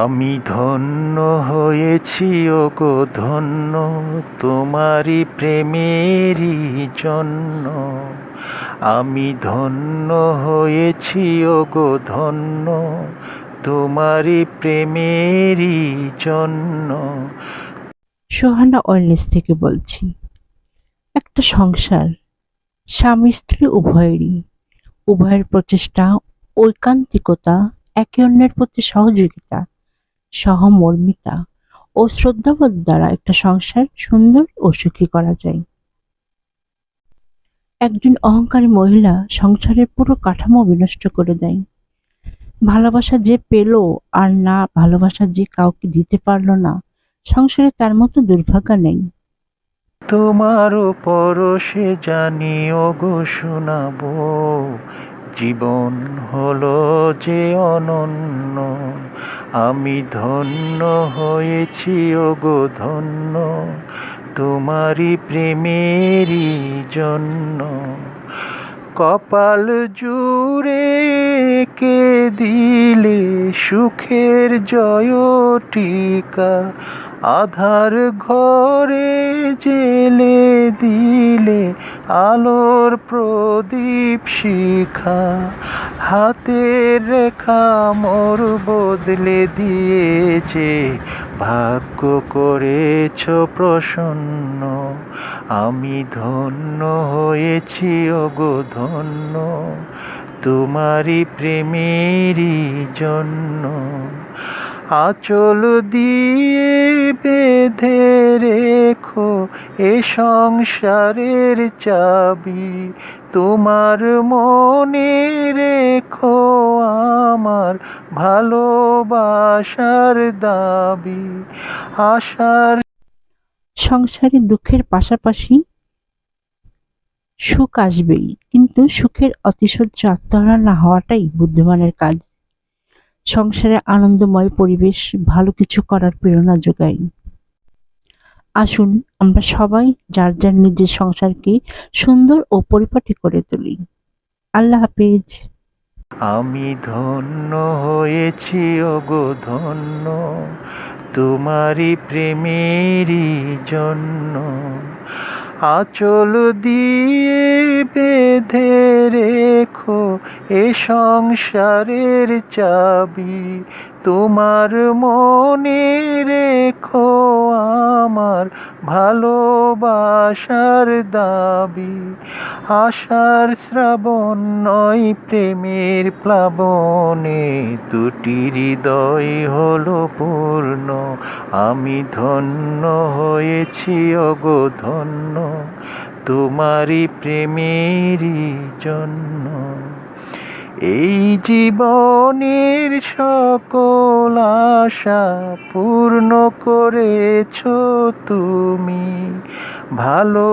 আমি ধন্য হয়েছি ওগো ধন্য, তোমারই প্রেমেরই জন্য। আমি ধন্য হয়েছি ওগো ধন্য, তোমারই প্রেমেরই জন্য। সোহানা ওয়েলনেস থেকে বলছি। একটা সংসার স্বামী স্ত্রী উভয়ের প্রচেষ্টা, ঐকান্তিকতা, একে অন্যের প্রতি সহযোগিতা, সহমর্মিতা ও শ্রদ্ধাবোধ দ্বারা একটা সংসার সুন্দর ও সুখী করা যায়। একজন অহংকারী মহিলা সংসারের পুরো কাঠামো বিনষ্ট করে দেয়। ভালোবাসা যে পেল আর না ভালোবাসা যে কাউকে দিতে পারল না, সংসারে তার মতো দুর্ভাগা নেই। তোমারও পরশে জানি ওগো শোনাবো, জীবন হলো যে অনন্য। আমি ধন্য হয়েছি ওগো ধন্য, তোমারই প্রেমেরই জন্য। কপাল জুড়ে কে দিলে সুখের জয় টিকা, আধার ঘরে জেলে দিলে আলোর প্রদীপ শিখা। হাতের রেখা মোর বদলে দিয়েছে, ভাগ্য করেছ প্রসন্ন। আমি ধন্য হয়েছি ওগো ধন্য, তোমারই প্রেমেরই জন্য। আঁচল দিয়ে বেঁধে রেখো এ সংসারের চাবি, তোমার মনে রেখো আমার ভালোবাসার দাবি। আশার সংসারে দুঃখের পাশাপাশি সুখ আসবেই, কিন্তু সুখের অতিশয্য আত্মহারা না হওয়াটাই বুদ্ধিমানের কাজ। সংসারে আনন্দময় পরিবেশ ভালো কিছু করার প্রেরণা যোগায়। আসুন আমরা সবাই যার যার নিজের সংসারকে সুন্দর ও পরিপাটি করে তুলি। আল্লাহ হাফেজ। আমি ধন্য হয়েছি ওগো ধন্য, তোমারই প্রেমেরই জন্য। আঁচল দিয়ে বেঁধে রেখো এ সংসারের চাবি, তোমার মনে রেখো আমার ভালোবাসার দাবি। আশার শ্রাবণ নয় প্রেমের প্লাবনে, দুটি হৃদয় হলো পূর্ণ। আমি ধন্য হয়েছি ওগো ধন্য, তোমারই প্রেমেরই জন্য। এই জীবনের সকল আশা পূর্ণ করেছ তুমি, ভালো